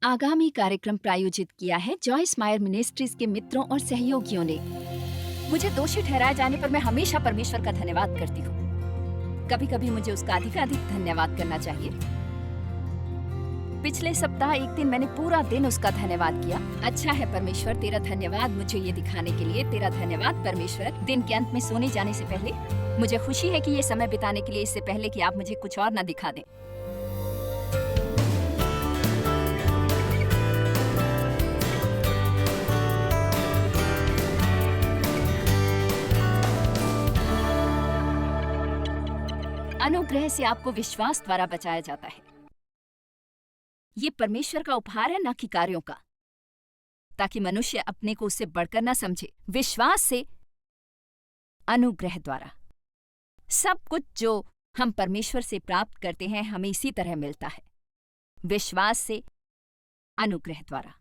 आगामी कार्यक्रम प्रायोजित किया है जॉयस मायर मिनिस्ट्रीज के मित्रों और सहयोगियों ने। मुझे दोषी ठहराए जाने पर मैं हमेशा परमेश्वर का धन्यवाद करती हूँ। कभी कभी मुझे उसका अधिकाधिक धन्यवाद करना चाहिए। पिछले सप्ताह एक दिन मैंने पूरा दिन उसका धन्यवाद किया। अच्छा है परमेश्वर, तेरा धन्यवाद मुझे ये दिखाने के लिए। तेरा धन्यवाद परमेश्वर। दिन के अंत में सोने जाने से पहले मुझे खुशी है कि ये समय बिताने के लिए, इससे पहले कि आप मुझे कुछ और न दिखा दें। अनुग्रह से आपको विश्वास द्वारा बचाया जाता है। ये परमेश्वर का उपहार है, न कि कार्यों का, ताकि मनुष्य अपने को उससे बढ़कर न समझे। विश्वास से अनुग्रह द्वारा सब कुछ जो हम परमेश्वर से प्राप्त करते हैं हमें इसी तरह मिलता है, विश्वास से अनुग्रह द्वारा।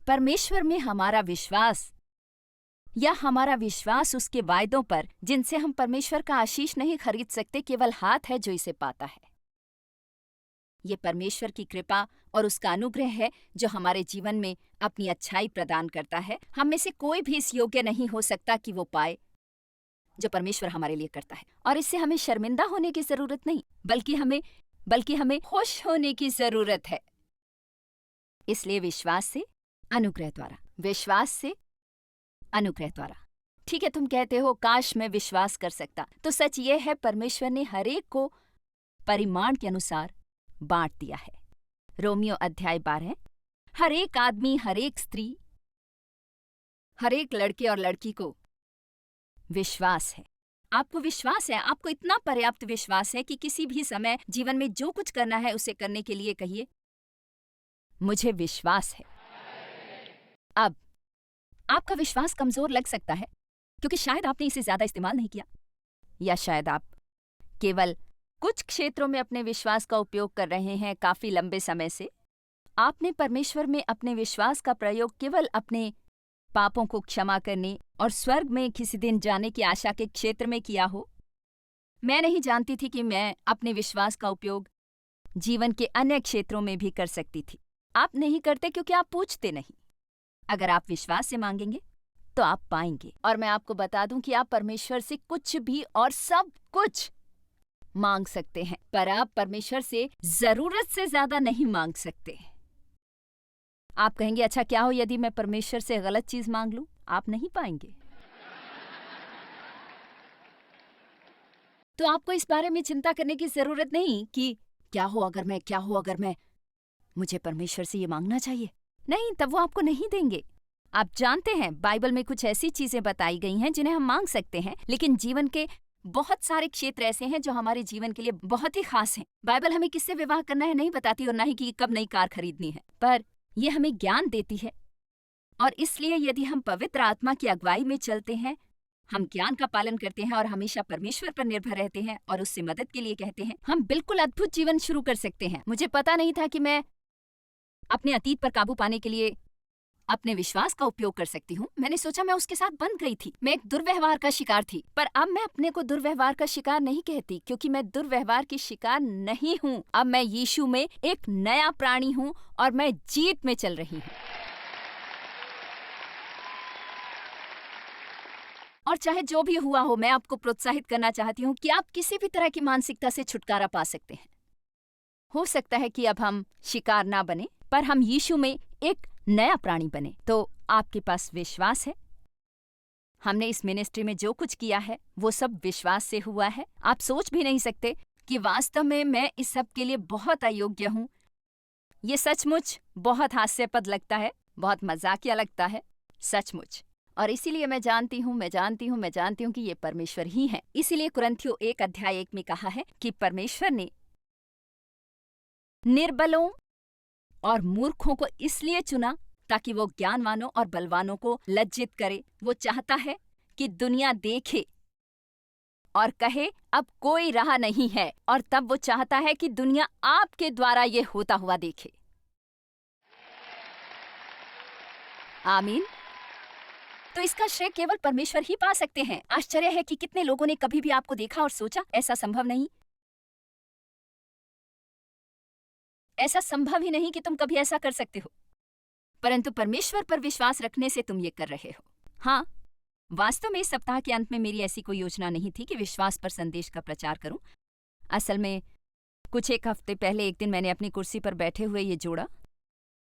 परमेश्वर में हमारा विश्वास या हमारा विश्वास उसके वायदों पर, जिनसे हम परमेश्वर का आशीष नहीं खरीद सकते, केवल हाथ है जो इसे पाता है। ये परमेश्वर की कृपा और उसका अनुग्रह है जो हमारे जीवन में अपनी अच्छाई प्रदान करता है। हम में से कोई भी इस योग्य नहीं हो सकता कि वो पाए जो परमेश्वर हमारे लिए करता है। और इससे हमें शर्मिंदा होने की जरूरत नहीं, बल्कि हमें खुश होने की जरूरत है। इसलिए विश्वास से अनुग्रह द्वारा, विश्वास से अनुग्रह द्वारा। ठीक है, तुम कहते हो काश मैं विश्वास कर सकता। तो सच ये है, परमेश्वर ने हरेक को परिमाण के अनुसार बांट दिया है। रोमियो अध्याय 12। हर एक आदमी, हर एक स्त्री, हर एक लड़के और लड़की को विश्वास है। आपको विश्वास है, आपको इतना पर्याप्त विश्वास है कि किसी भी समय जीवन में जो कुछ करना है उसे करने के लिए कहिए, मुझे विश्वास है। अब आपका विश्वास कमजोर लग सकता है क्योंकि शायद आपने इसे ज्यादा इस्तेमाल नहीं किया, या शायद आप केवल कुछ क्षेत्रों में अपने विश्वास का उपयोग कर रहे हैं काफी लंबे समय से। आपने परमेश्वर में अपने विश्वास का प्रयोग केवल अपने पापों को क्षमा करने और स्वर्ग में किसी दिन जाने की आशा के क्षेत्र में किया हो। मैं नहीं जानती थी कि मैं अपने विश्वास का उपयोग जीवन के अन्य क्षेत्रों में भी कर सकती थी। आप नहीं करते क्योंकि आप पूछते नहीं। अगर आप विश्वास से मांगेंगे तो आप पाएंगे। और मैं आपको बता दूं कि आप परमेश्वर से कुछ भी और सब कुछ मांग सकते हैं, पर आप परमेश्वर से जरूरत से ज्यादा नहीं मांग सकते। आप कहेंगे अच्छा क्या हो यदि मैं परमेश्वर से गलत चीज मांग लूं? आप नहीं पाएंगे। तो आपको इस बारे में चिंता करने की जरूरत नहीं कि क्या हो अगर मैं मुझे परमेश्वर से ये मांगना चाहिए। नहीं, तब वो आपको नहीं देंगे। आप जानते हैं बाइबल में कुछ ऐसी चीजें बताई गई हैं जिन्हें हम मांग सकते हैं, लेकिन जीवन के बहुत सारे क्षेत्र ऐसे हैं जो हमारे जीवन के लिए बहुत ही खास हैं। बाइबल हमें किससे विवाह करना है नहीं बताती, और ना ही कि कब नई कार खरीदनी है, पर यह हमें ज्ञान देती है। और इसलिए यदि हम पवित्र आत्मा की अगुवाई में चलते हैं, हम ज्ञान का पालन करते हैं और हमेशा परमेश्वर पर निर्भर रहते हैं और उससे मदद के लिए कहते हैं, हम बिल्कुल अद्भुत जीवन शुरू कर सकते हैं। मुझे पता नहीं था कि मैं अपने अतीत पर काबू पाने के लिए अपने विश्वास का उपयोग कर सकती हूँ। मैंने सोचा मैं उसके साथ बंध गई थी, मैं एक दुर्व्यवहार का शिकार थी। पर अब मैं अपने को दुर्व्यवहार का शिकार नहीं कहती, क्योंकि मैं दुर्व्यवहार की शिकार नहीं हूँ। अब मैं यीशु में एक नया प्राणी हूँ और मैं जीत में चल रही हूँ। और चाहे जो भी हुआ हो, मैं आपको प्रोत्साहित करना चाहती हूँ कि आप किसी भी तरह की मानसिकता से छुटकारा पा सकते हैं। हो सकता है कि अब हम शिकार ना बने, पर हम यीशु में एक नया प्राणी बने। तो आपके पास विश्वास है। हमने इस मिनिस्ट्री में जो कुछ किया है वो सब विश्वास से हुआ है। आप सोच भी नहीं सकते कि वास्तव में मैं इस सब के लिए बहुत अयोग्य हूँ। ये सचमुच बहुत हास्यास्पद लगता है, बहुत मजाकिया लगता है, सचमुच। और इसीलिए मैं जानती हूँ कि ये परमेश्वर ही है। इसीलिए कुरिन्थियों 1 अध्याय 1 में कहा है कि परमेश्वर ने निर्बलों और मूर्खों को इसलिए चुना ताकि वो ज्ञानवानों और बलवानों को लज्जित करे। वो चाहता है कि दुनिया देखे और कहे अब कोई राह नहीं है, और तब वो चाहता है कि दुनिया आपके द्वारा ये होता हुआ देखे। आमीन। तो इसका श्रेय केवल परमेश्वर ही पा सकते हैं। आश्चर्य है कि कितने लोगों ने कभी भी आपको देखा और सोचा ऐसा संभव नहीं। ऐसा संभव ही नहीं कि तुम कभी ऐसा कर सकते हो, परंतु परमेश्वर पर विश्वास रखने से तुम ये कर रहे हो। हाँ, वास्तव में इस सप्ताह के अंत में मेरी ऐसी कोई योजना नहीं थी कि विश्वास पर संदेश का प्रचार करूं। असल में कुछ एक हफ्ते पहले एक दिन मैंने अपनी कुर्सी पर बैठे हुए ये जोड़ा,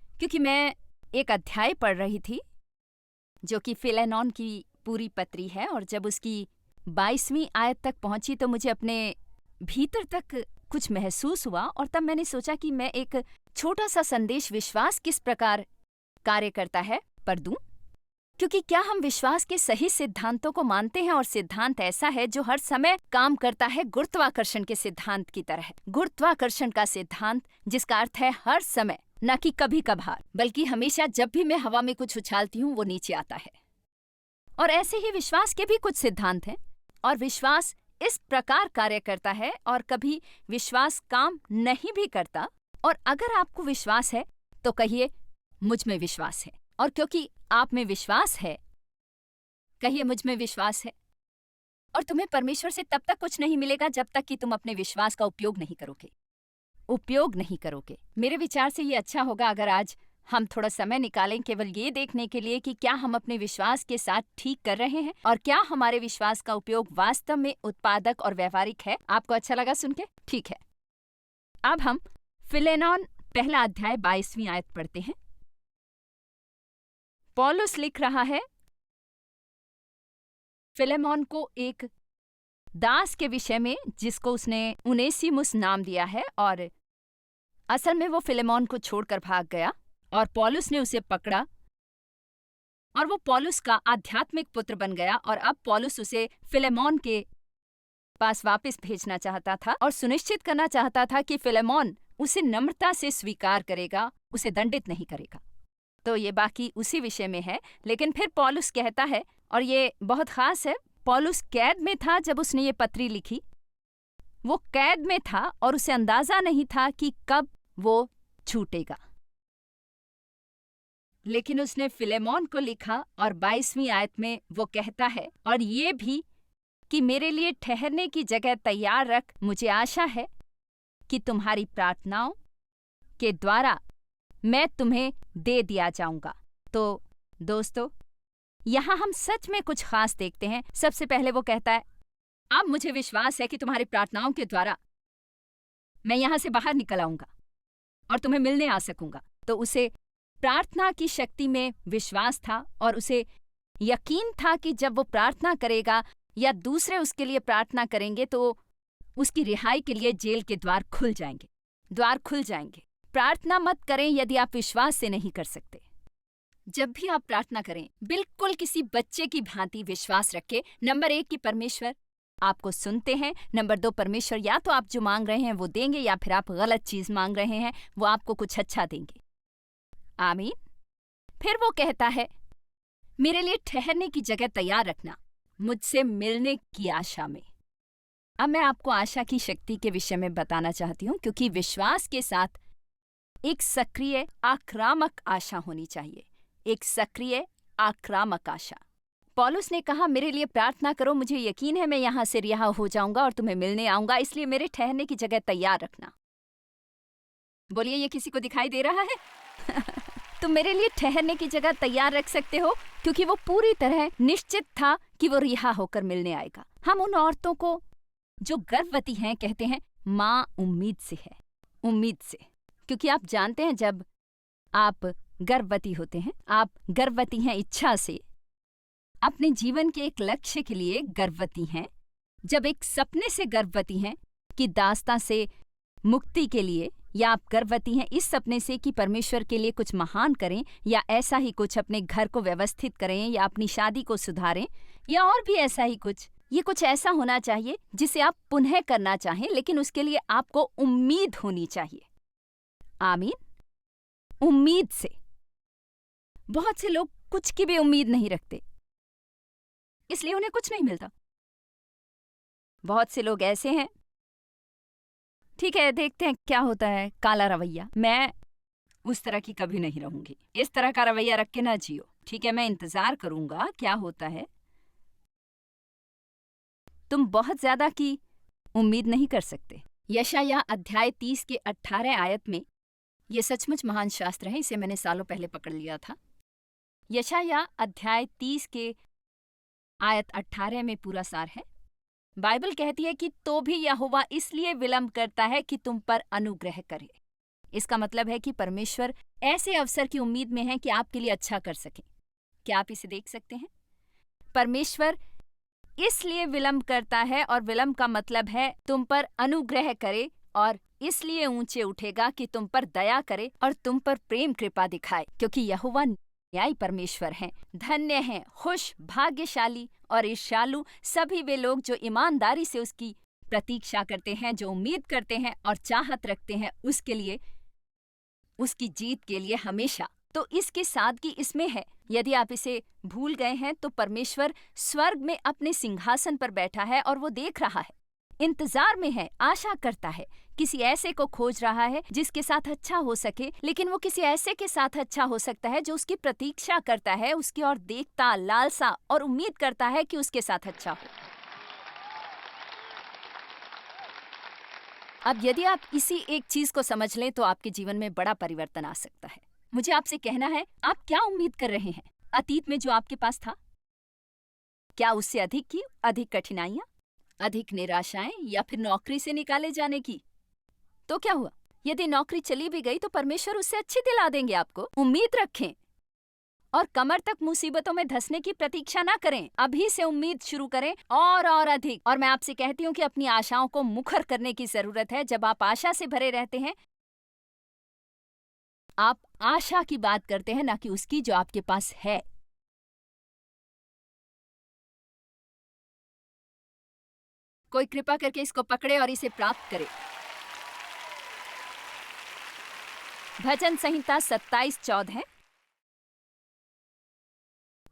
क्योंकि मैं एक अध्याय पढ़ रही थी जो कि फिलेमोन की पूरी पत्री है, और जब उसकी 22वीं आयत तक पहुंची तो मुझे अपने भीतर तक कुछ महसूस हुआ, और तब मैंने सोचा कि मैं एक छोटा सा संदेश विश्वास किस प्रकार कार्य करता है पर दूं। क्योंकि क्या हम विश्वास के सही सिद्धांतों को मानते हैं, और सिद्धांत ऐसा है जो हर समय काम करता है गुरुत्वाकर्षण के सिद्धांत की तरह। गुरुत्वाकर्षण का सिद्धांत जिसका अर्थ है हर समय, न कि कभी कभार, बल्कि हमेशा। जब भी मैं हवा में कुछ उछालती हूँ वो नीचे आता है। और ऐसे ही विश्वास के भी कुछ सिद्धांत हैं, और विश्वास इस प्रकार कार्य करता है, और कभी विश्वास काम नहीं भी करता। और अगर आपको विश्वास है तो कहिए मुझ में विश्वास है, और क्योंकि आप में विश्वास है कहिए मुझ में विश्वास है। और तुम्हें परमेश्वर से तब तक कुछ नहीं मिलेगा जब तक कि तुम अपने विश्वास का उपयोग नहीं करोगे। मेरे विचार से ये अच्छा होगा अगर आज हम थोड़ा समय निकालें केवल ये देखने के लिए कि क्या हम अपने विश्वास के साथ ठीक कर रहे हैं, और क्या हमारे विश्वास का उपयोग वास्तव में उत्पादक और व्यावहारिक है। आपको अच्छा लगा सुन के? ठीक है, अब हम फिलेमोन पहला अध्याय 22वीं आयत पढ़ते हैं। पौलुस लिख रहा है फिलेमोन को एक दास के विषय में जिसको उसने उनेसिमुस नाम दिया है, और असल में वो फिलेमोन को छोड़कर भाग गया और पौलुस ने उसे पकड़ा, और वो पौलुस का आध्यात्मिक पुत्र बन गया। और अब पौलुस उसे फिलेमोन के पास वापस भेजना चाहता था और सुनिश्चित करना चाहता था कि फिलेमोन उसे नम्रता से स्वीकार करेगा, उसे दंडित नहीं करेगा। तो ये बाकी उसी विषय में है। लेकिन फिर पौलुस कहता है, और ये बहुत खास है, पौलुस कैद में था जब उसने ये पत्री लिखी। वो कैद में था और उसे अंदाजा नहीं था कि कब वो छूटेगा, लेकिन उसने फिलेमोन को लिखा, और 22वीं आयत में वो कहता है, और ये भी कि मेरे लिए ठहरने की जगह तैयार रख। मुझे आशा है कि तुम्हारी प्रार्थनाओं के द्वारा मैं तुम्हें दे दिया जाऊंगा। तो दोस्तों, यहाँ हम सच में कुछ खास देखते हैं। सबसे पहले वो कहता है, अब मुझे विश्वास है कि तुम्हारी प्रार्थनाओं के द्वारा मैं यहाँ से बाहर निकल आऊंगा और तुम्हें मिलने आ सकूंगा। तो उसे प्रार्थना की शक्ति में विश्वास था, और उसे यकीन था कि जब वो प्रार्थना करेगा या दूसरे उसके लिए प्रार्थना करेंगे तो उसकी रिहाई के लिए जेल के द्वार खुल जाएंगे। प्रार्थना मत करें यदि आप विश्वास से नहीं कर सकते। जब भी आप प्रार्थना करें, बिल्कुल किसी बच्चे की भांति विश्वास रखें। नंबर 1 कि परमेश्वर आपको सुनते हैं। नंबर 2, परमेश्वर या तो आप जो मांग रहे हैं वो देंगे, या फिर आप गलत चीज मांग रहे हैं, वो आपको कुछ अच्छा देंगे। आमीन। फिर वो कहता है, मेरे लिए ठहरने की जगह तैयार रखना, मुझसे मिलने की आशा में। अब मैं आपको आशा की शक्ति के विषय में बताना चाहती हूँ, क्योंकि विश्वास के साथ एक सक्रिय आक्रामक आशा होनी चाहिए। एक सक्रिय आक्रामक आशा। पौलुस ने कहा, मेरे लिए प्रार्थना करो, मुझे यकीन है मैं यहाँ से रिहा हो जाऊंगा और तुम्हें मिलने आऊंगा, इसलिए मेरे ठहरने की जगह तैयार रखना। बोलिए, ये किसी को दिखाई दे रहा है? तुम मेरे लिए ठहरने की जगह तैयार रख सकते हो, क्योंकि वो पूरी तरह निश्चित था कि वो रिहा होकर मिलने आएगा। हम उन औरतों को जो गर्भवती हैं कहते हैं, माँ उम्मीद से है, उम्मीद से। क्योंकि आप जानते हैं, जब आप गर्भवती होते हैं, आप गर्भवती हैं इच्छा से, अपने जीवन के एक लक्ष्य के लिए गर्भवती हैं। जब एक सपने से गर्भवती हैं कि दास्तां से मुक्ति के लिए, या आप गर्भवती हैं इस सपने से कि परमेश्वर के लिए कुछ महान करें, या ऐसा ही कुछ अपने घर को व्यवस्थित करें, या अपनी शादी को सुधारें, या और भी ऐसा ही कुछ। ये कुछ ऐसा होना चाहिए जिसे आप पुनः करना चाहें, लेकिन उसके लिए आपको उम्मीद होनी चाहिए। आमीन। उम्मीद से। बहुत से लोग कुछ की भी उम्मीद नहीं रखते, इसलिए उन्हें कुछ नहीं मिलता। बहुत से लोग ऐसे हैं, ठीक है देखते हैं क्या होता है, काला रवैया। मैं उस तरह की कभी नहीं रहूंगी, इस तरह का रवैया रख के ना जियो। ठीक है, मैं इंतजार करूंगा क्या होता है। तुम बहुत ज्यादा की उम्मीद नहीं कर सकते। यशायाह अध्याय 30 के 18 आयत में ये सचमुच महान शास्त्र है, इसे मैंने सालों पहले पकड़ लिया था। यशायाह अध्याय 30 के आयत 18 में पूरा सार है। बाइबल कहती है कि तो भी यहोवा इसलिए विलंब करता है कि तुम पर अनुग्रह करे। इसका मतलब है कि परमेश्वर ऐसे अवसर की उम्मीद में है कि आपके लिए अच्छा कर सके। क्या आप इसे देख सकते हैं? परमेश्वर इसलिए विलंब करता है, और विलंब का मतलब है तुम पर अनुग्रह करे, और इसलिए ऊंचे उठेगा कि तुम पर दया करे और तुम पर प्रेम कृपा दिखाए, क्योंकि यहोवा न्यायी परमेश्वर हैं। धन्य हैं, खुश, भाग्यशाली और ईर्ष्यालु सभी वे लोग जो ईमानदारी से उसकी प्रतीक्षा करते हैं, जो उम्मीद करते हैं और चाहत रखते हैं उसके लिए, उसकी जीत के लिए हमेशा। तो इसकी सादगी इसमें है। यदि आप इसे भूल गए हैं तो परमेश्वर स्वर्ग में अपने सिंहासन पर बैठा है और वो देख रहा है, इंतजार में है, आशा करता है, किसी ऐसे को खोज रहा है जिसके साथ अच्छा हो सके। लेकिन वो किसी ऐसे के साथ अच्छा हो सकता है जो उसकी प्रतीक्षा करता है, उसकी ओर देखता, लालसा और उम्मीद करता है कि उसके साथ अच्छा हो। अब यदि आप इसी एक चीज को समझ लें तो आपके जीवन में बड़ा परिवर्तन आ सकता है। मुझे आपसे कहना है, आप क्या उम्मीद कर रहे हैं? अतीत में जो आपके पास था, क्या उससे अधिक की, अधिक कठिनाइयां, अधिक निराशाएं, या फिर नौकरी से निकाले जाने की? तो क्या हुआ? यदि नौकरी चली भी गई तो परमेश्वर उससे अच्छी दिला देंगे आपको। उम्मीद रखें और कमर तक मुसीबतों में धंसने की प्रतीक्षा ना करें। अभी से उम्मीद शुरू करें और अधिक। और मैं आपसे कहती हूँ कि अपनी आशाओं को मुखर करने की जरूरत है। जब आप आशा से भरे रहते हैं, आप आशा की बात करते हैं, ना कि उसकी जो आपके पास है। कोई कृपा करके इसको पकड़े और इसे प्राप्त करे। भजन संहिता 27:14।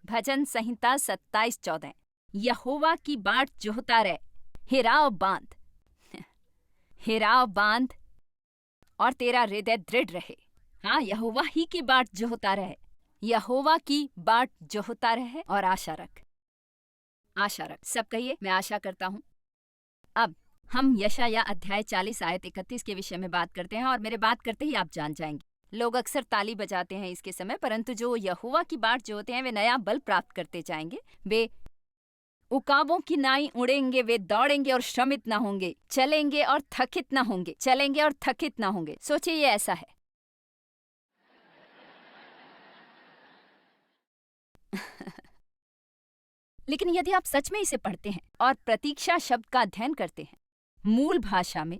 भजन संहिता 27:14। यहोवा की बाट जोहता रह, हिराव बांध, हिराव बांध और तेरा हृदय दृढ़ रहे। हाँ, यहोवा ही की बाट जोहता रहे, यहोवा की बाट जोहता रहे और आशा रख, आशा रख। सब कहिए, मैं आशा करता हूँ। अब हम यशायाह अध्याय 40 आयत 31 के विषय में बात करते हैं, और मेरे बात करते ही आप जान जाएंगे। लोग अक्सर ताली बजाते हैं इसके समय, परंतु जो यहोवा की बाट जो होते हैं वे नया बल प्राप्त करते जाएंगे। वे उकाबों की नाई उड़ेंगे, वे दौड़ेंगे और श्रमित ना होंगे, चलेंगे और थकित ना होंगे, चलेंगे और थकित ना होंगे। सोचिए, ये ऐसा है। लेकिन यदि आप सच में इसे पढ़ते हैं और प्रतीक्षा शब्द का अध्ययन करते हैं मूल भाषा में,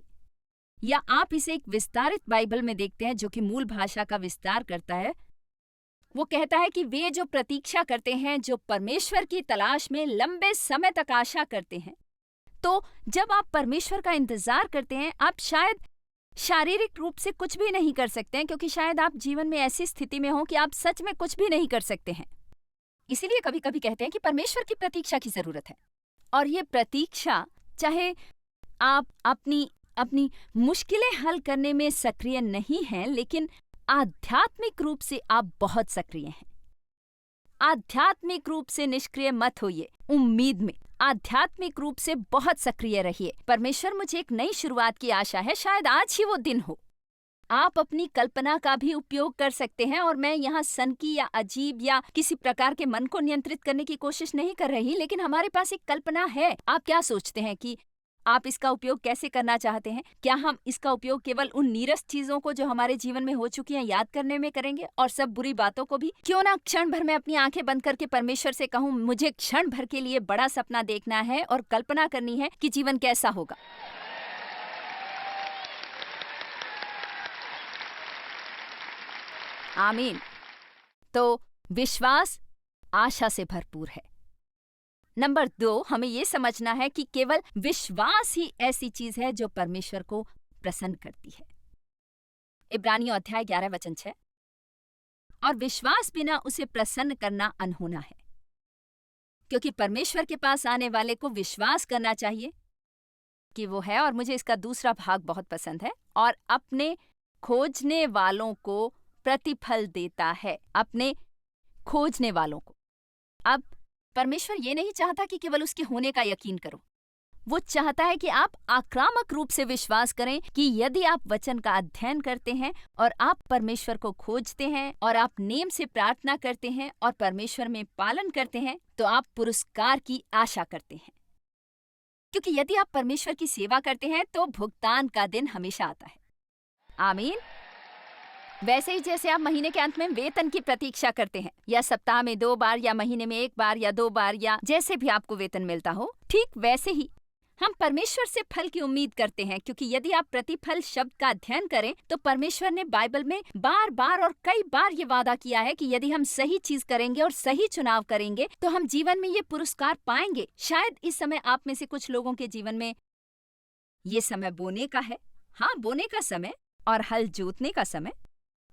या आप इसे एक विस्तारित बाइबल में देखते हैं जो कि मूल भाषा का विस्तार करता है, वो कहता है कि वे जो प्रतीक्षा करते हैं, जो परमेश्वर की तलाश में लंबे समय तक आशा करते हैं, तो जब आप परमेश्वर का इंतजार करते हैं, आप शायद शारीरिक रूप से कुछ भी नहीं कर सकते हैं, क्योंकि शायद आप जीवन में ऐसी स्थिति में हो कि आप सच में कुछ भी नहीं कर सकते हैं। इसीलिए कभी कभी कहते हैं कि परमेश्वर की प्रतीक्षा की जरूरत है। और ये प्रतीक्षा, चाहे आप अपनी मुश्किलें हल करने में सक्रिय नहीं हैं, लेकिन आध्यात्मिक रूप से आप बहुत सक्रिय हैं। आध्यात्मिक रूप से निष्क्रिय मत होइए, उम्मीद में आध्यात्मिक रूप से बहुत सक्रिय रहिए। परमेश्वर, मुझे एक नई शुरुआत की आशा है, शायद आज ही वो दिन हो। आप अपनी कल्पना का भी उपयोग कर सकते हैं, और मैं यहाँ सनकी या अजीब या किसी प्रकार के मन को नियंत्रित करने की कोशिश नहीं कर रही, लेकिन हमारे पास एक कल्पना है। आप क्या सोचते हैं कि आप इसका उपयोग कैसे करना चाहते हैं? क्या हम इसका उपयोग केवल उन नीरस चीजों को जो हमारे जीवन में हो चुकी हैं याद करने में करेंगे, और सब बुरी बातों को भी? क्यों ना क्षण भर में अपनी आंखें बंद करके परमेश्वर से कहूं, मुझे क्षण भर के लिए बड़ा सपना देखना है और कल्पना करनी है कि जीवन कैसा होगा। आमीन। तो विश्वास आशा से भरपूर है। नंबर 2, हमें यह समझना है कि केवल विश्वास ही ऐसी चीज है जो परमेश्वर को प्रसन्न करती है। इब्रानियों अध्याय 11:6। और विश्वास बिना उसे प्रसन्न करना अनहोना है, क्योंकि परमेश्वर के पास आने वाले को विश्वास करना चाहिए कि वो है। और मुझे इसका दूसरा भाग बहुत पसंद है, और अपने खोजने वालों को प्रतिफल देता है, अपने खोजने वालों को। अब परमेश्वर ये नहीं चाहता कि केवल उसके होने का यकीन करो, वो चाहता है कि आप आक्रामक रूप से विश्वास करें कि यदि आप वचन का अध्ययन करते हैं और आप परमेश्वर को खोजते हैं और आप नेम से प्रार्थना करते हैं और परमेश्वर में पालन करते हैं तो आप पुरस्कार की आशा करते हैं। क्योंकि यदि आप परमेश्वर की सेवा करते हैं तो भुगतान का दिन हमेशा आता है। आमीन। वैसे ही जैसे आप महीने के अंत में वेतन की प्रतीक्षा करते हैं, या सप्ताह में 2 बार, या महीने में 1 बार, या 2 बार, या जैसे भी आपको वेतन मिलता हो, ठीक वैसे ही हम परमेश्वर से फल की उम्मीद करते हैं। क्योंकि यदि आप प्रतिफल शब्द का अध्ययन करें तो परमेश्वर ने बाइबल में बार बार और कई बार ये वादा किया है कि यदि हम सही चीज करेंगे और सही चुनाव करेंगे तो हम जीवन में ये पुरस्कार पाएंगे। शायद इस समय आप में से कुछ लोगों के जीवन में ये समय बोने का है। हाँ, बोने का समय और हल जोतने का समय।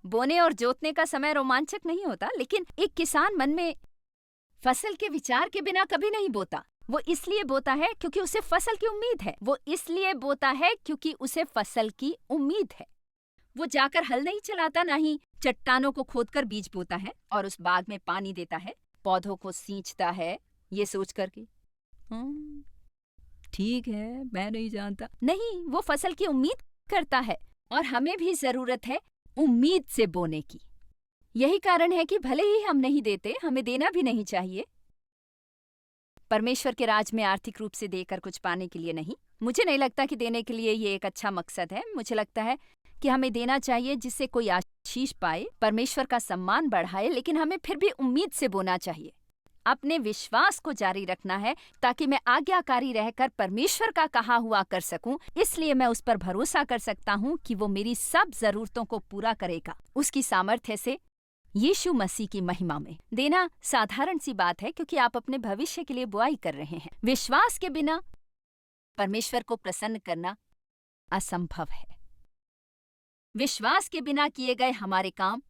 बोने और जोतने का समय रोमांचक नहीं होता, लेकिन एक किसान मन में फसल के विचार के बिना कभी नहीं बोता। वो इसलिए बोता है क्योंकि उसे फसल की उम्मीद है। वो इसलिए बोता है क्योंकि उसे फसल की उम्मीद है। वो जाकर हल नहीं चलाता, ना ही चट्टानों को खोदकर बीज बोता है और उस बाग में पानी देता है, पौधों को सींचता है ये सोच कर कि ठीक है, मैं नहीं जानता। नहीं, वो फसल की उम्मीद करता है। और हमें भी जरूरत है उम्मीद से बोने की। यही कारण है कि भले ही हम नहीं देते, हमें देना भी नहीं चाहिए। परमेश्वर के राज में आर्थिक रूप से देकर कुछ पाने के लिए नहीं। मुझे नहीं लगता कि देने के लिए ये एक अच्छा मकसद है। मुझे लगता है कि हमें देना चाहिए जिससे कोई आशीष पाए, परमेश्वर का सम्मान बढ़ाए, लेकिन हमें फिर भी उम्मीद से बोना चाहिए। अपने विश्वास को जारी रखना है ताकि मैं आज्ञाकारी रहकर परमेश्वर का कहा हुआ कर सकूं। इसलिए मैं उस पर भरोसा कर सकता हूं कि वो मेरी सब जरूरतों को पूरा करेगा उसकी सामर्थ्य से, यीशु मसीह की महिमा में। देना साधारण सी बात है क्योंकि आप अपने भविष्य के लिए बुआई कर रहे हैं। विश्वास के बिना परमेश्वर को प्रसन्न करना असंभव है। विश्वास के बिना किए गए हमारे काम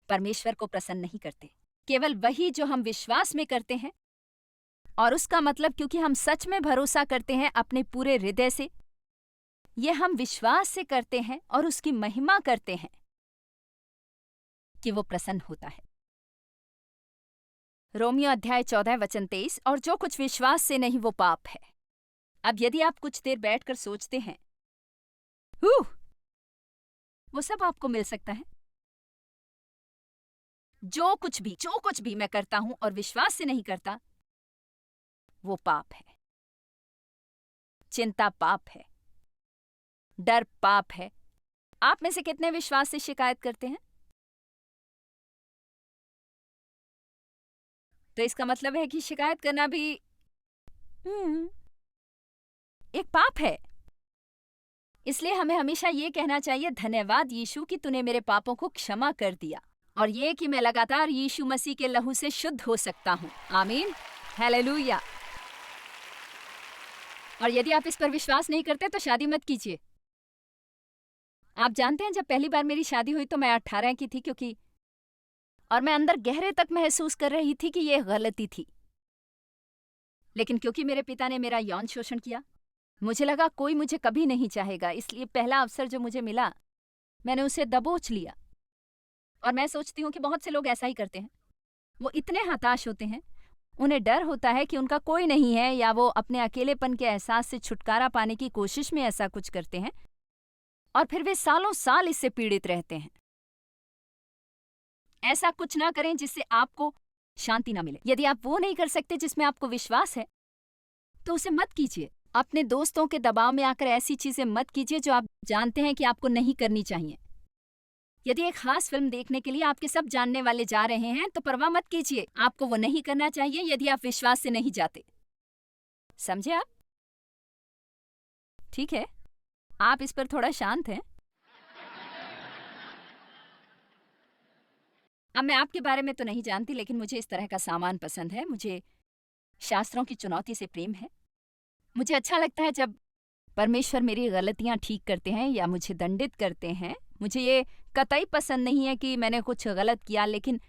परमेश्वर को प्रसन्न नहीं करते। केवल वही जो हम विश्वास में करते हैं, और उसका मतलब क्योंकि हम सच में भरोसा करते हैं अपने पूरे हृदय से, ये हम विश्वास से करते हैं और उसकी महिमा करते हैं कि वो प्रसन्न होता है। रोमियो अध्याय 14 वचन 23, और जो कुछ विश्वास से नहीं वो पाप है। अब यदि आप कुछ देर बैठकर सोचते हैं, वो सब आपको मिल सकता है। जो कुछ भी मैं करता हूं और विश्वास से नहीं करता, वो पाप है। चिंता पाप है, डर पाप है। आप में से कितने विश्वास से शिकायत करते हैं? तो इसका मतलब है कि शिकायत करना भी एक पाप है। इसलिए हमें हमेशा ये कहना चाहिए, धन्यवाद यीशु कि तूने मेरे पापों को क्षमा कर दिया, और ये कि मैं लगातार यीशु मसीह के लहू से शुद्ध हो सकता हूं। आमीन, हालेलुया। और यदि आप इस पर विश्वास नहीं करते तो शादी मत कीजिए। आप जानते हैं, जब पहली बार मेरी शादी हुई तो मैं 18 की थी, और मैं अंदर गहरे तक महसूस कर रही थी कि यह गलती थी। लेकिन क्योंकि मेरे पिता ने मेरा यौन शोषण किया, मुझे लगा कोई मुझे कभी नहीं चाहेगा, इसलिए पहला अवसर जो मुझे मिला मैंने उसे दबोच लिया। और मैं सोचती हूँ कि बहुत से लोग ऐसा ही करते हैं। वो इतने हताश होते हैं, उन्हें डर होता है कि उनका कोई नहीं है, या वो अपने अकेलेपन के एहसास से छुटकारा पाने की कोशिश में ऐसा कुछ करते हैं, और फिर वे सालों साल इससे पीड़ित रहते हैं। ऐसा कुछ ना करें जिससे आपको शांति ना मिले। यदि आप वो नहीं कर सकते जिसमें आपको विश्वास है तो उसे मत कीजिए। अपने दोस्तों के दबाव में आकर ऐसी चीजें मत कीजिए जो आप जानते हैं कि आपको नहीं करनी चाहिए। यदि एक खास फिल्म देखने के लिए आपके सब जानने वाले जा रहे हैं तो परवाह मत कीजिए, आपको वो नहीं करना चाहिए यदि आप विश्वास से नहीं जाते। समझे आप? ठीक है, आप इस पर थोड़ा शांत हैं। अब मैं आपके बारे में तो नहीं जानती, लेकिन मुझे इस तरह का सामान पसंद है। मुझे शास्त्रों की चुनौती से प्रेम है। मुझे अच्छा लगता है जब परमेश्वर मेरी गलतियां ठीक करते हैं या मुझे दंडित करते हैं। मुझे ये कतई पसंद नहीं है कि मैंने कुछ गलत किया, लेकिन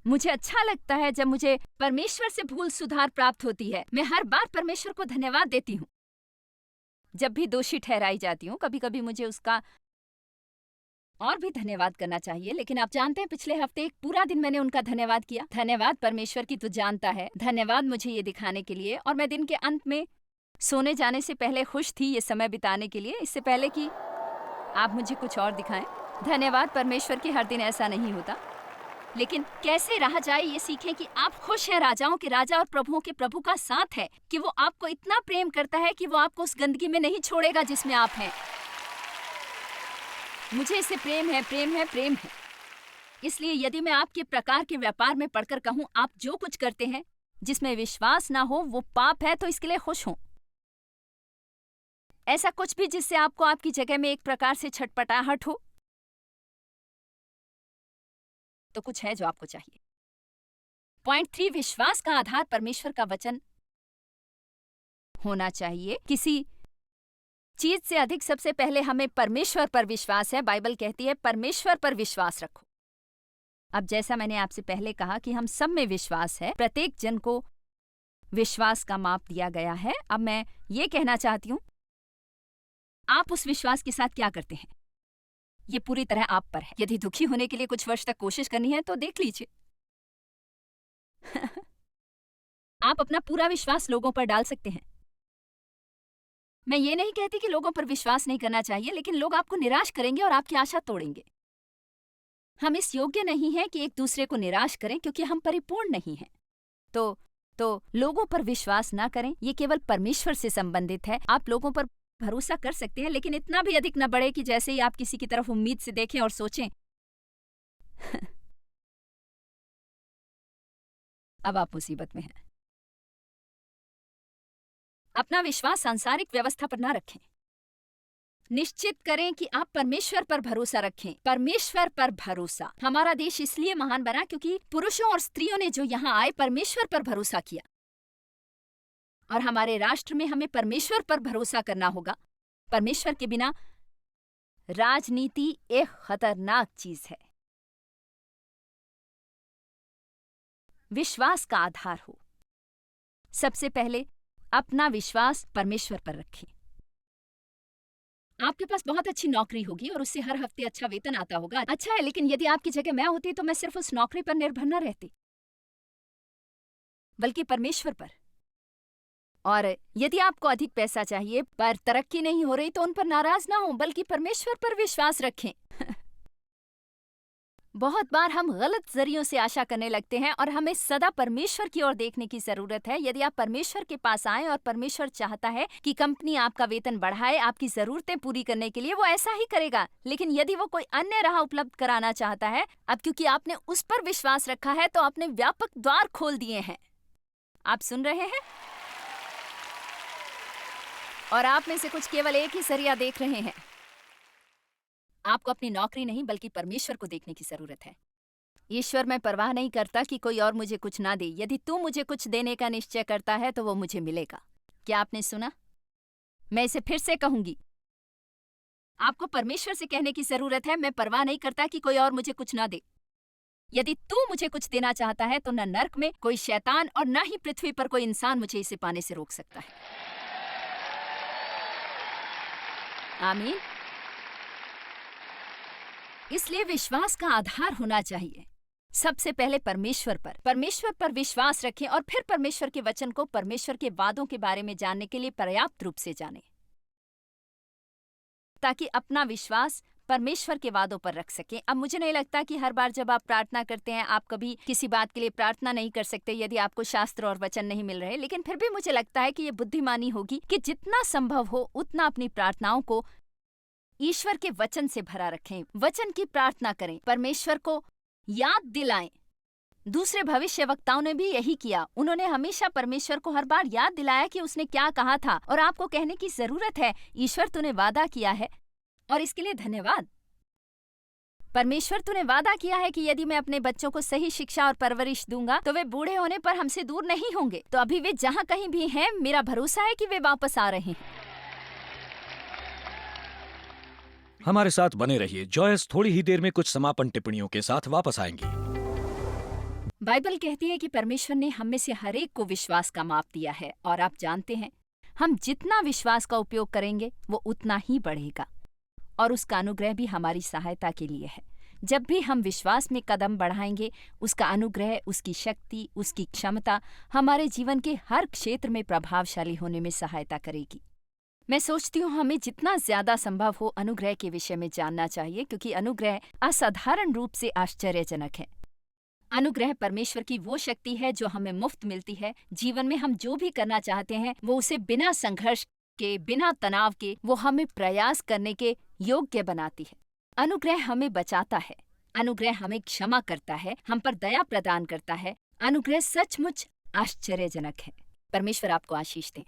मुझे अच्छा लगता है जब मुझे परमेश्वर से भूल सुधार प्राप्त होती है। मैं हर बार परमेश्वर को धन्यवाद देती हूँ जब भी दोषी ठहराई जाती हूँ। कभी कभी मुझे उसका और भी धन्यवाद करना चाहिए, लेकिन आप जानते हैं पिछले हफ्ते एक पूरा दिन मैंने उनका धन्यवाद किया। धन्यवाद परमेश्वर की तू जानता है, धन्यवाद मुझे ये दिखाने के लिए। और मैं दिन के अंत में सोने जाने से पहले खुश थी ये समय बिताने के लिए, इससे पहले कि आप मुझे कुछ और दिखाएं। धन्यवाद परमेश्वर की हर दिन ऐसा नहीं होता, लेकिन कैसे रहा जाए ये सीखें कि आप खुश हैं, राजाओं के राजा और प्रभुओं के प्रभु का साथ है, कि वो आपको इतना प्रेम करता है कि वो आपको उस गंदगी में नहीं छोड़ेगा जिसमें आप हैं। मुझे इससे प्रेम है, प्रेम है, प्रेम है। इसलिए यदि मैं आपके प्रकार के व्यापार में पढ़कर कहूं आप जो कुछ करते हैं जिसमें विश्वास ना हो वो पाप है, तो इसके लिए खुश हों। ऐसा कुछ भी जिससे आपको आपकी जगह में एक प्रकार से छटपटाहट हो, तो कुछ है जो आपको चाहिए। पॉइंट 3, विश्वास का आधार परमेश्वर का वचन होना चाहिए। किसी चीज से अधिक सबसे पहले हमें परमेश्वर पर विश्वास है। बाइबल कहती है परमेश्वर पर विश्वास रखो। अब जैसा मैंने आपसे पहले कहा कि हम सब में विश्वास है, प्रत्येक जन को विश्वास का माप दिया गया है। अब मैं ये कहना चाहती हूं, आप उस विश्वास के साथ क्या करते हैं ये पूरी तरह आप पर है। यदि दुखी होने के लिए कुछ वर्ष तक कोशिश करनी है तो देख लीजिए। आप अपना पूरा विश्वास लोगों पर डाल सकते हैं। मैं ये नहीं कहती कि लोगों पर विश्वास नहीं करना चाहिए, लेकिन लोग आपको निराश करेंगे और आपकी आशा तोड़ेंगे। हम इस योग्य नहीं हैं कि एक दूसरे को निराश करें क्योंकि हम परिपूर्ण नहीं हैं। तो लोगों पर विश्वास ना करें, ये केवल परमेश्वर से संबंधित है। आप लोगों पर भरोसा कर सकते हैं, लेकिन इतना भी अधिक न बढ़े कि जैसे ही आप किसी की तरफ उम्मीद से देखें और सोचें अब आप मुसीबत में हैं। अपना विश्वास सांसारिक व्यवस्था पर ना रखें। निश्चित करें कि आप परमेश्वर पर भरोसा रखें। परमेश्वर पर भरोसा। हमारा देश इसलिए महान बना क्योंकि पुरुषों और स्त्रियों ने जो यहाँ आए परमेश्वर पर भरोसा किया। और हमारे राष्ट्र में हमें परमेश्वर पर भरोसा करना होगा। परमेश्वर के बिना राजनीति एक खतरनाक चीज है। विश्वास का आधार हो। सबसे पहले अपना विश्वास परमेश्वर पर रखें। आपके पास बहुत अच्छी नौकरी होगी और उससे हर हफ्ते अच्छा वेतन आता होगा। अच्छा है, लेकिन यदि आपकी जगह मैं होती तो मैं सिर्फ उस नौकरी पर निर्भर न रहती, बल्कि परमेश्वर पर। और यदि आपको अधिक पैसा चाहिए पर तरक्की नहीं हो रही तो उन पर नाराज ना हो, बल्कि परमेश्वर पर विश्वास रखें। बहुत बार हम गलत जरियों से आशा करने लगते हैं और हमें सदा परमेश्वर की ओर देखने की जरूरत है। यदि आप परमेश्वर के पास आएं और परमेश्वर चाहता है कि कंपनी आपका वेतन बढ़ाए आपकी जरूरतें पूरी करने के लिए, वो ऐसा ही करेगा। लेकिन यदि वो कोई अन्य राह उपलब्ध कराना चाहता है, अब क्योंकि आपने उस पर विश्वास रखा है तो आपने व्यापक द्वार खोल दिए हैं। आप सुन रहे हैं? और आप में से कुछ केवल एक ही जरिया देख रहे हैं। आपको अपनी नौकरी नहीं बल्कि परमेश्वर को देखने की जरूरत है। ईश्वर, मैं परवाह नहीं करता कि कोई और मुझे कुछ ना दे। यदि तू मुझे कुछ देने का निश्चय करता है तो वो मुझे मिलेगा। क्या आपने सुना? मैं इसे फिर से कहूंगी। आपको परमेश्वर से कहने की जरूरत है, मैं परवाह नहीं करता कि कोई और मुझे कुछ ना दे। यदि तू मुझे कुछ देना चाहता है तो न नर्क में कोई शैतान और न ही पृथ्वी पर कोई इंसान मुझे इसे पाने से रोक सकता है। आमीन। इसलिए विश्वास का आधार होना चाहिए सबसे पहले परमेश्वर पर विश्वास रखें और फिर परमेश्वर के वचन को, परमेश्वर के वादों के बारे में जानने के लिए पर्याप्त रूप से जानें, ताकि अपना विश्वास परमेश्वर के वादों पर रख सकें। अब मुझे नहीं लगता कि हर बार जब आप प्रार्थना करते हैं आप कभी किसी बात के लिए प्रार्थना नहीं कर सकते यदि आपको शास्त्र और वचन नहीं मिल रहे, लेकिन फिर भी मुझे लगता है कि ये बुद्धिमानी होगी कि जितना संभव हो उतना अपनी प्रार्थनाओं को ईश्वर के वचन से भरा रखें। वचन की प्रार्थना करें, परमेश्वर को याद दिलाएं। दूसरे भविष्यवक्ताओं ने भी यही किया। उन्होंने हमेशा परमेश्वर को हर बार याद दिलाया कि उसने क्या कहा था। और आपको कहने की जरूरत है, ईश्वर तूने वादा किया है और इसके लिए धन्यवाद। परमेश्वर तूने वादा किया है कि यदि मैं अपने बच्चों को सही शिक्षा और परवरिश दूंगा तो वे बूढ़े होने पर हमसे दूर नहीं होंगे। तो अभी वे जहाँ कहीं भी हैं, मेरा भरोसा है कि वे वापस आ रहे हैं। हमारे साथ बने रहिए। जॉयस थोड़ी ही देर में कुछ समापन टिप्पणियों के साथ वापस आएंगी। बाइबल कहती है कि परमेश्वर ने हम में से हर एक को विश्वास का माप दिया है और आप जानते हैं, हम जितना विश्वास का उपयोग करेंगे वो उतना ही बढ़ेगा। और उसका अनुग्रह भी हमारी सहायता के लिए है। जब भी हम विश्वास में कदम बढ़ाएंगे, उसका अनुग्रह, उसकी शक्ति, उसकी क्षमता हमारे जीवन के हर क्षेत्र में प्रभावशाली होने में सहायता करेगी। मैं सोचती हूँ हमें जितना ज्यादा संभव हो अनुग्रह के विषय में जानना चाहिए, क्योंकि अनुग्रह असाधारण रूप से आश्चर्यजनक है। अनुग्रह परमेश्वर की वो शक्ति है जो हमें मुफ्त मिलती है। जीवन में हम जो भी करना चाहते हैं वो उसे बिना संघर्ष के, बिना तनाव के, वो हमें प्रयास करने के योग्य बनाती है। अनुग्रह हमें बचाता है, अनुग्रह हमें क्षमा करता है, हम पर दया प्रदान करता है। अनुग्रह सचमुच आश्चर्यजनक है। परमेश्वर आपको आशीष दे।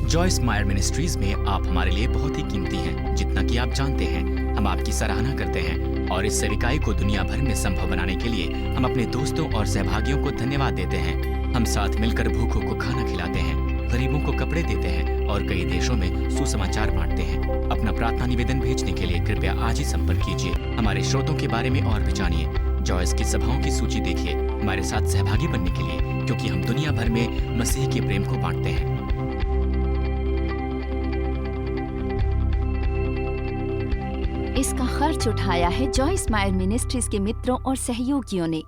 जॉयस मायर मिनिस्ट्रीज में आप हमारे लिए बहुत ही कीमती हैं, जितना कि आप जानते हैं। हम आपकी सराहना करते हैं और इस सेविकाई को दुनिया भर में संभव बनाने के लिए हम अपने दोस्तों और सहभागियों को धन्यवाद देते हैं। हम साथ मिलकर भूखों को खाना खिलाते हैं, गरीबों को कपड़े देते हैं और कई देशों में सुसमाचार बांटते हैं। अपना प्रार्थना निवेदन भेजने के लिए कृपया आज ही संपर्क कीजिए। हमारे स्रोतों के बारे में और भी जानिए। जॉयस की सभाओं की सूची देखिए हमारे साथ सहभागी बनने के लिए, क्योंकि हम दुनिया भर में मसीह के प्रेम को बांटते हैं। इसका खर्च उठाया है जॉयस मायर मिनिस्ट्रीज के मित्रों और सहयोगियों ने।